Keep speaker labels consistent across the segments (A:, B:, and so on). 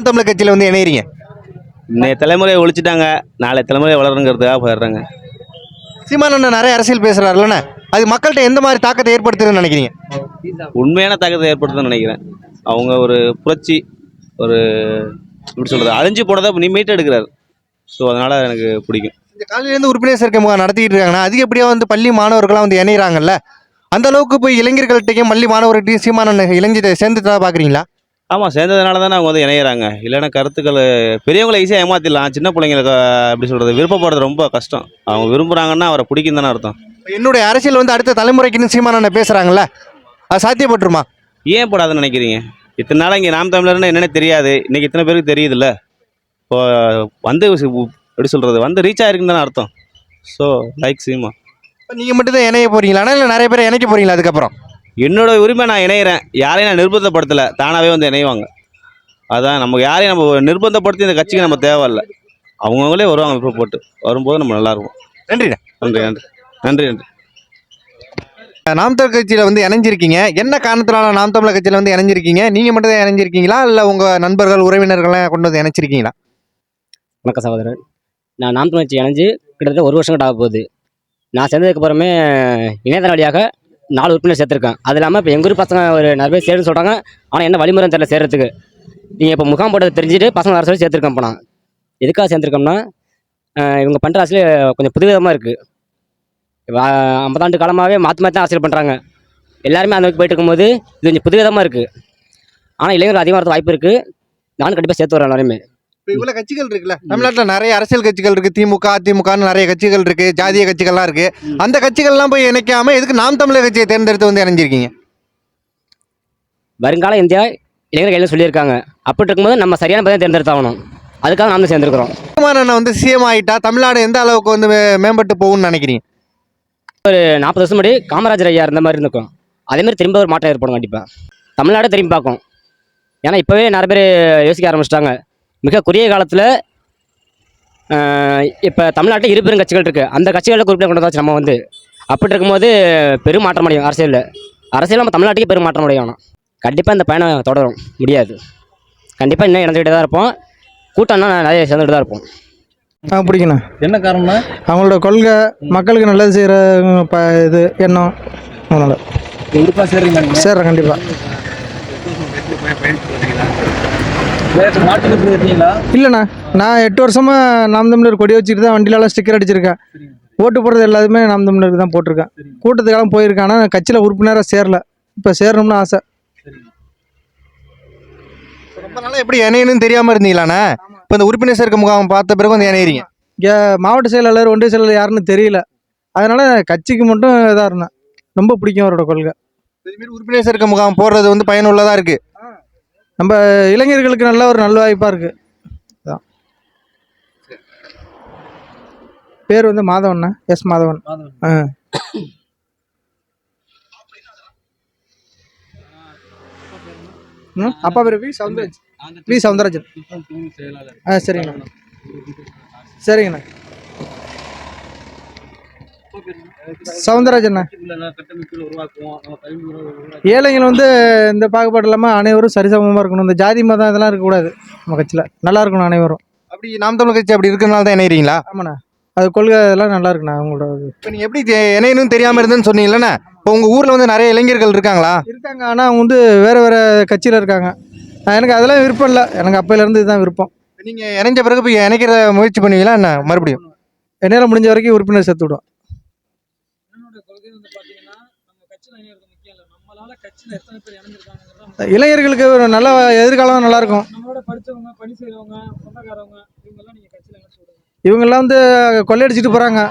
A: தமிழர் கட்சியில் வந்து இணையறீங்க?
B: இன்னைய தலைமுறையை ஒழிச்சிட்டாங்க, நாளை தலைமுறை வளருங்கிறதுக்காக போயிடுறாங்க.
A: சீமானண்ணன் நிறைய அரசியல் பேசுறாருல்லண்ணே, அது மக்கள்கிட்ட எந்த மாதிரி தாக்கத்தை ஏற்படுத்துதுன்னு நினைக்கிறீங்க?
B: உண்மையான தாக்கத்தை ஏற்படுத்துன்னு நினைக்கிறேன். அவங்க ஒரு புரட்சி, ஒரு எப்படி சொல்கிறது, அழிஞ்சு போனதை நீ மீட்டு எடுக்கிறார். ஸோ அதனால் எனக்கு பிடிக்கும்.
A: இந்த காலையிலேருந்து உறுப்பினர் சேர்க்கை முகாம் நடத்திட்டு இருக்காங்கன்னா அதிகப்படியாக வந்து பள்ளி மாணவர்கள்லாம் வந்து இணைகிறாங்கல்ல, அந்த அளவுக்கு போய் இளைஞர்கள்ட்டையும் பள்ளி மாணவர்கிட்டையும் சீமானண்ணன் இளைஞரை சேர்ந்துட்டா பார்க்குறீங்களா?
B: ஆமாம், சேர்ந்ததுனால தானே அவங்க வந்து இணையிறாங்க. இல்லைன்னா கருத்துக்கள் பெரியவங்களை ஈஸியாக ஏமாற்றிடலாம், சின்ன பிள்ளைங்களுக்கு எப்படி சொல்கிறது விருப்பப்படுறது ரொம்ப கஷ்டம். அவங்க விரும்புகிறாங்கன்னா அவரை பிடிக்கும் தானே அர்த்தம்.
A: என்னுடைய அரசியல் வந்து அடுத்த தலைமுறைக்குன்னு சீமானண்ணன் பேசுகிறாங்கல்ல, அது சாத்தியப்பட்டுருமா?
B: ஏன் போடாதுன்னு நினைக்கிறீங்க? இத்தனை நாளாக இங்கே நாம் தமிழர்னு என்னென்ன தெரியாது, இன்றைக்கி இத்தனை பேருக்கு தெரியுதுல்ல. இப்போ வந்து எப்படி சொல்கிறது வந்து ரீச் ஆகிருக்குன்னு தானே அர்த்தம். So like Seema.
A: இப்போ நீங்கள் மட்டும் தான் இணைய போகிறீங்களா இல்லை நிறைய பேர் இணைக்க போகிறீங்களா? அதுக்கப்புறம்
B: என்னோட உரிமை, நான் இணையிறேன். யாரையும் நான் நிர்பந்தப்படுத்தலை, தானாகவே வந்து இணைவாங்க. அதான் நமக்கு யாரையும் நம்ம நிர்பந்தப்படுத்தி இந்த கட்சிக்கு நம்ம தேவையில்லை. அவங்கவுங்களே வருவாங்க விருப்பப்பட்டு, வரும்போது நம்ம நல்லாயிருக்கும்.
A: நன்றிண்ணே.
B: நன்றி நன்றி நன்றி நன்றி.
A: நாம் தமிழர் கட்சியில் வந்து இணைஞ்சிருக்கீங்க, என்ன காரணத்தினால நாம் தமிழர் கட்சியில் வந்து இணைஞ்சிருக்கீங்க? நீங்கள் மட்டும் தான் இணைஞ்சிருக்கீங்களா இல்லை உங்கள் நண்பர்கள் உறவினர்கள்லாம் கொண்டு வந்து இணைச்சிருக்கீங்களா?
C: வணக்கம் சகோதரர். நான் நாம் தமிழர் கட்சி இணைஞ்சு கிட்டத்தட்ட 1 வருஷம் கிட்ட ஆக போகுது. நான் சேர்ந்ததுக்கு அப்புறமே இணையதள வழியாக 4 உறுப்பினர் சேர்த்துருக்கேன். அது இல்லாமல் இப்போ எங்கள் ஊர் பசங்க ஒரு நிறைய பேர் சேருன்னு சொல்கிறாங்க. ஆனால் என்ன வழிமுறை தெரியல சேர்கிறதுக்கு. நீங்கள் இப்போ முகாம் போட்டதை தெரிஞ்சுட்டு பசங்க வர சொல்லி சேர்த்துருக்கேன். இப்போ நான் எதுக்காக சேர்ந்துருக்கோம்னா, இவங்க பண்ணுற அரசியல் கொஞ்சம் புதுவிதமாக இருக்குது. 50 ஆண்டு காலமாகவே மாற்றி மாற்றி தான் அரசியல் பண்ணுறாங்க. எல்லாருமே அந்த போயிட்டு இருக்கும்போது இது கொஞ்சம் புதுவிதமாக இருக்குது. ஆனால் இளைஞர்கள் அதிகமாக வாய்ப்பு இருக்குது. நானும் கண்டிப்பாக சேர்த்து வரேன் எல்லாருமே.
A: இப்போ இவ்வளோ கட்சிகள் இருக்குல்ல, தமிழ்நாட்டில் நிறைய அரசியல் கட்சிகள் இருக்குது, திமுக அதிமுகன்னு நிறைய கட்சிகள் இருக்குது, ஜாதிய கட்சிகள்லாம் இருக்குது. அந்த கட்சிகள்லாம் போய் இணைக்காமல் எதுக்கு நாம் தமிழர் கட்சியை தேர்ந்தெடுத்து வந்து இணைஞ்சிருக்கீங்க?
C: வருங்கால இந்தியா இளைஞர்கள் எல்லாம் சொல்லியிருக்காங்க. அப்படி இருக்கும்போது நம்ம சரியான பதிலை தேர்ந்தெடுத்தாகணும். அதுக்காக நாம் தான் சேர்ந்துருக்கிறோம்.
A: சீமானண்ணன் வந்து சிஎம் ஆகிட்டா தமிழ்நாடு எந்த அளவுக்கு வந்து மேம்பட்டு போகும்னு நினைக்கிறீங்க?
C: ஒரு 40 வருஷம் முன்னாடி காமராஜர் ஐயா இருந்த மாதிரி இருக்கும். அதேமாதிரி திரும்ப ஒரு மாற்றம் ஏற்படும். கண்டிப்பாக தமிழ்நாடு திரும்பி பார்க்கும். ஏன்னா இப்போவே நிறைய பேர் யோசிக்க ஆரம்பிச்சிட்டாங்க. மிக குறுகிய காலத்தில் இப்போ தமிழ்நாட்டில் 2 பெரும் கட்சிகள் இருக்குது. அந்த கட்சிகளில் குறிப்பிட்ட கொண்டு வந்தாச்சு நம்ம வந்து. அப்படி இருக்கும்போது பெரும் மாற்றம் அடையும் அரசியல் நம்ம தமிழ்நாட்டுக்கே பெரும் மாற்றம் அடையும். கண்டிப்பாக இந்த பயணம் தொடரும் முடியாது. கண்டிப்பாக இன்னும் இணைஞ்சுக்கிட்டே தான் இருப்போம். கூட்டம்னா நிறைய சேர்ந்துட்டு தான் இருப்போம்.
A: பிடிக்கணும்.
D: என்ன காரணம்னா
A: அவங்களோட கொள்கை, மக்களுக்கு நல்லது செய்கிற இது எண்ணம். அதனால்
D: கண்டிப்பாக சேர்றீங்க.
A: சேர்றேன் கண்டிப்பாக. இல்லைண்ணா, நான் 8 வருஷமாக நாம் தமிழர் கொடி வச்சுட்டு தான் வண்டியிலலாம் ஸ்டிக்கர் அடிச்சிருக்கேன். ஓட்டு போடுறது எல்லாத்துமே நாம் தமிழருக்கு தான் போட்டிருக்கேன். கூட்டத்துக்கெல்லாம் போயிருக்கேன். ஆனால் கட்சியில் உறுப்பினராக சேரல. இப்போ சேரணும்னு ஆசை. ரொம்ப நாளாக எப்படி இணையணும்னு தெரியாமல் இருந்தீங்களாண்ணே? இப்போ இந்த உறுப்பினர் சேர்க்கை முகாம் பார்த்த பிறகு வந்து இணையிறீங்க. இங்கே மாவட்ட செயலாளர் ஒன்றிய செயலாளர் யாருன்னு தெரியல. அதனால் கட்சிக்கு மட்டும் இதாக இருந்தேன். ரொம்ப பிடிக்கும் அவரோட கொள்கை. இதுமாரி உறுப்பினர் சேர்க்கை முகாம் போடுறது வந்து பயனுள்ளதாக இருக்குது. நம்ம இளைஞர்களுக்கு நல்ல ஒரு நல்வாய்ப்பாக இருக்குது. அதான் பேர் வந்து மாதவண்ணா, எஸ் மாதவன். அப்பா பேர் வி சவுந்தரராஜன். சரிங்கண்ணா. சரிங்கண்ணா. சவுந்தரராஜன். ஏழைகள் வந்து இந்த பாகுபாடு இல்லாமல் அனைவரும் சரிசமமாக இருக்கணும். இந்த ஜாதி மதம் இதெல்லாம் இருக்கக்கூடாது. நம்ம கட்சியில் நல்லா இருக்கணும் அனைவரும். அப்படி நாம் தமிழர் கட்சி அப்படி இருக்கிறனால தான் இணைகிறீங்களா? ஆமாண்ணா, அது கொள்கை இதெல்லாம் நல்லா இருக்குண்ணா அவங்களோட. இப்போ நீங்கள் எப்படி இணையணும்னு தெரியாமல் இருந்தேன்னு சொன்னீங்களேண்ணா, இப்போ உங்கள் ஊரில் வந்து நிறைய இளைஞர்கள் இருக்காங்களா? இருக்காங்க. ஆனால் அவங்க வந்து வேறு கட்சியில் இருக்காங்க. எனக்கு அதெல்லாம் விருப்பம் இல்லை. எனக்கு அப்போலேருந்து இதுதான் விருப்பம். நீங்கள் இணைஞ்ச பிறகு இப்போ இணைக்கிற முயற்சி பண்ணுவீங்களா என்ன? மறுபடியும் என்னால் முடிஞ்ச வரைக்கும் உறுப்பினர் சேர்த்து விடுவோம். இளைஞர்களுக்கு ஒரு நல்ல எதிர்காலம் நல்லா இருக்கும். இவங்கெல்லாம் வந்து கொள்ளையடிச்சிட்டு போகிறாங்க.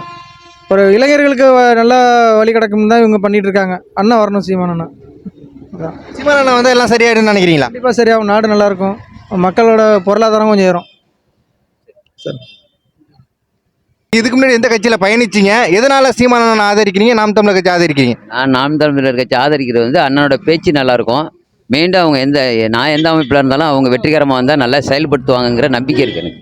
A: ஒரு இளைஞர்களுக்கு நல்ல வழி கிடக்கும் தான் இவங்க பண்ணிட்டு இருக்காங்க. அண்ணா வரணும், சீமானண்ணா. சீமானண்ணா வந்து எல்லாம் சரியாயிடுன்னு நினைக்கிறீங்களா? கண்டிப்பாக சரியாகும். நாடு நல்லாயிருக்கும். மக்களோட பொருளாதாரம் கொஞ்சம் ஏறும். சரி, இதுக்கு முன்னாடி எந்த கட்சியில் பயணிச்சிங்க? எதனால சீமானண்ணா ஆதரிக்கிறீங்க, நாம் தமிழர் கட்சி ஆதரிக்கிறீங்க?
E: நான் நாம் தமிழர் கட்சி ஆதரிக்கிறது வந்து அண்ணனோட பேச்சு நல்லாயிருக்கும். மெயினாக அவங்க நான் எந்த அமைப்பில் இருந்தாலும் அவங்க வெற்றிகரமாக வந்தால் நல்லா செயல்படுத்துவாங்கங்கிற நம்பிக்கை இருக்குது எனக்கு.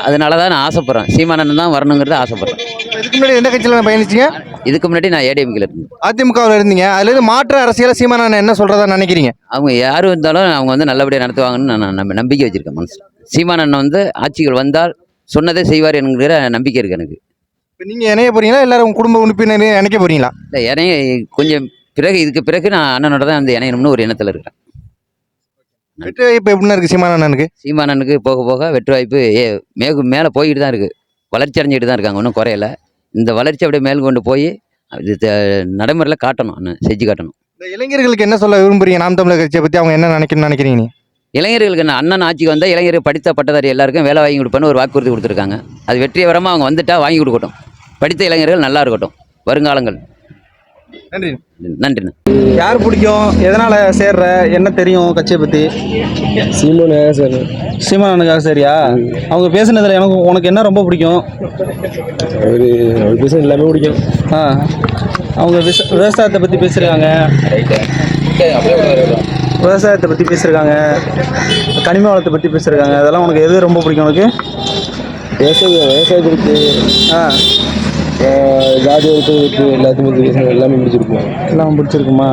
E: அதனால தான் நான் ஆசைப்பட்றேன். சீமானண்ணன் தான் வரணுங்கிறது ஆசைப்பட்றேன்.
F: இதுக்கு முன்னாடி எந்த கட்சியில் பயணிச்சீங்க?
E: இதுக்கு முன்னாடி நான் ஏடிஎம்கில் இருந்தேன்.
F: அதிமுகவில் இருந்தீங்க. அதுலேருந்து மாற்று அரசியலை சீமானண்ணன் என்ன சொல்கிறதா நினைக்கிறீங்க?
E: அவங்க யார் இருந்தாலும் அவங்க வந்து நல்லபடியாக நடத்துவாங்கன்னு நான் நம்பிக்கை வச்சுருக்கேன் மனசில். சீமானண்ணன் வந்து ஆட்சிகள் வந்தால் சொன்னதே செய்வார் என்கிற நம்பிக்கை இருக்குது எனக்கு.
F: இப்போ நீங்கள் இணைய போகிறீங்களா எல்லாரும் உங்கள் குடும்ப உறுப்பினர் இணைக்க போகிறீங்களா?
E: இல்லை இணைய கொஞ்சம் பிறகு இதுக்கு பிறகு நான் அண்ணனோட தான் வந்து இணையணும்னு ஒரு எண்ணத்தில் இருக்கிறேன்.
F: வெற்றி வாய்ப்பு எப்படின்னா இருக்குது சீமானண்ணனுக்கு?
E: சீமானனுக்கு போக போக வெற்றி வாய்ப்பு மேலே போய்கிட்டு தான் இருக்குது. வளர்ச்சி அடைஞ்சிட்டு தான் இருக்காங்க, ஒன்றும் குறையல. இந்த வளர்ச்சி அப்படியே மேல் கொண்டு போய் இது நடைமுறையில் காட்டணும், அண்ணன் செஞ்சு காட்டணும்.
F: இந்த இளைஞர்களுக்கு என்ன சொல்ல விரும்புறீங்க நாம் தமிழர் கட்சியை பற்றி? அவங்க என்ன நினைக்கிறீங்க நீ?
E: இளைஞர்களுக்கு என்ன அண்ணன் ஆட்சிக்கு வந்தால் இளைஞர்கள் படித்த பட்டதாரி எல்லாருக்கும் வேலை வாங்கி கொடுப்பேன்னு ஒரு வாக்குறுதி கொடுத்துருக்காங்க. அது வெற்றிகரமாக அவங்க வந்துட்டால் வாங்கி கொடுக்கட்டும். படித்த இளைஞர்கள் நல்லா இருக்கட்டும் வருங்காலங்கள்.
F: நன்றி.
E: நன்றிண்ணா.
G: யார் பிடிக்கும், எதனால் சேர்ற, என்ன தெரியும் கட்சியை பற்றி?
D: சீமானே சார்.
G: சீமானனுக்காக சரியா? அவங்க பேசுனதில் உனக்கு என்ன ரொம்ப பிடிக்கும்?
D: அவர் பேச எல்லாமே பிடிக்கும்.
G: அவங்க விவசாயத்தை பற்றி பேசுகிறாங்க, விவசாயத்தை பற்றி பேசுகிறாங்க, கனிம வளத்தை பற்றி பேசுகிறாங்க. அதெல்லாம் உனக்கு எது ரொம்ப பிடிக்கும் உனக்கு?
D: விவசாயத்திற்கு ஜாதி ஒருத்தருக்கு எல்லாத்தையும் பற்றி பேசுகிறாங்க. எல்லாமே பிடிச்சிருக்கும்.
G: எல்லாம் பிடிச்சிருக்குமா?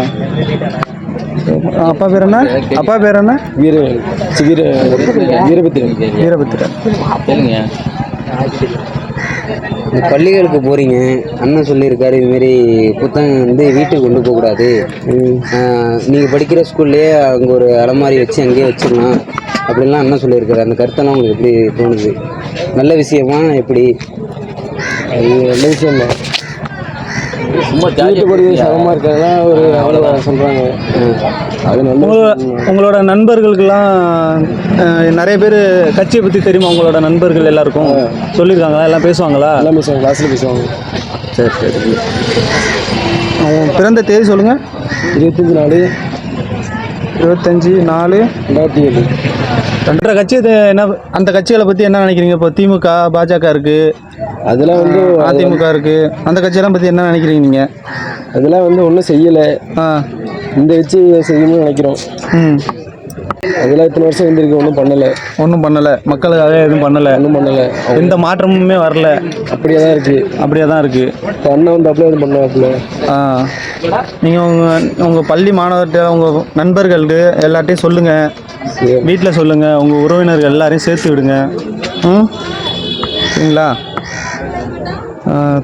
G: அப்பா பேர் என்ன? அப்பா பேர் என்ன?
D: வீரபத்திரன்.
G: வீரபத்திரன்.
H: பள்ளிகளுக்கு போகிறீங்க, அண்ணன் சொல்லியிருக்காரு இதுமாரி புத்தகம் வந்து வீட்டுக்கு கொண்டு போகக்கூடாது, நீங்கள் படிக்கிற ஸ்கூல்லேயே அங்கே ஒரு அலமாரி வச்சு அங்கேயே வச்சிடலாம் அப்படின்லாம் அண்ணன் சொல்லியிருக்காரு. அந்த கருத்தெல்லாம் உங்களுக்கு எப்படி தோணுது? நல்ல விஷயமா எப்படி?
D: அது நல்ல விஷயம் தான். சும்மா வீட்டு படிக்க சமமாக இருக்காங்க ஒரு அவ்வளோ சொல்கிறாங்க. அது நல்ல
G: உங்களோட நண்பர்களுக்கெல்லாம் நிறைய பேர் கட்சியை பற்றி தெரியுமா? உங்களோட நண்பர்கள் எல்லாருக்கும் சொல்லியிருக்காங்களா? எல்லாம் பேசுவாங்களா?
D: எல்லாம் பேசுவாங்க, கிளாஸில் பேசுவாங்க.
G: சரி சரி. அவங்க பிறந்த தேதி சொல்லுங்கள்.
D: 25/4/2007.
G: ரெண்டரை கட்சி என்ன, அந்த கட்சிகளை பற்றி என்ன நினைக்கிறீங்க? இப்போ திமுக, பாஜக இருக்குது,
D: அதெல்லாம் வந்து
G: அதிமுக இருக்குது. அந்த கட்சியெல்லாம் பற்றி என்ன நினைக்கிறீங்க நீங்கள்?
D: அதெல்லாம் வந்து ஒன்றும் செய்யலை. இந்த வச்சு செய்யணும்னு நினைக்கிறோம். அதெல்லாம் இத்தனை வருஷம் இருந்திருக்கு, ஒன்றும் பண்ணலை. மக்களுக்காக எதுவும் பண்ணலை. எந்த மாற்றமுமே வரல. அப்படியே தான் இருக்குது. இப்போ அண்ணன் வந்து அப்படியே எதுவும் பண்ணுவாப்புல.
G: நீங்கள் உங்கள் பள்ளி மாணவர்கிட்ட, உங்கள் நண்பர்களுக்கு எல்லாத்தையும் சொல்லுங்கள், வீட்டில் சொல்லுங்கள், உங்கள் உறவினர்கள் எல்லாரையும் சேர்த்து விடுங்க. சரிங்களா?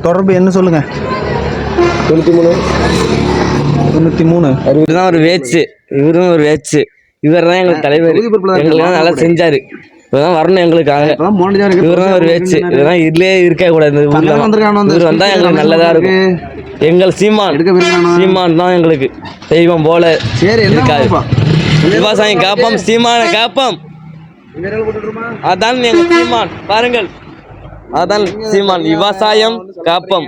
G: தொடர்பு என்ன சொல்லுங்கள்? 93.
H: இவர் தான் ஒரு வேச்சு, இவரும் ஒரு வேச்சு. இவர் தான் எங்களுக்கு தலைவர், எங்களுக்கெல்லாம் நல்லா செஞ்சார். இவர் தான் வரணும் எங்களுக்காக. இவர் தான் ஒரு வேச்சு. இதெல்லாம் இதுலேயே இருக்க கூடாது. இவர் வந்தால் எங்களுக்கு நல்லதாக இருக்கும். எங்கள் சீமான் தான் எங்களுக்கு தெய்வம் போல இருக்காது. விவசாயம் காப்போம், சீமானை காப்போம். அதான் எங்கள் சீமான். பாருங்கள், அதான் சீமான். விவசாயம் காப்போம்.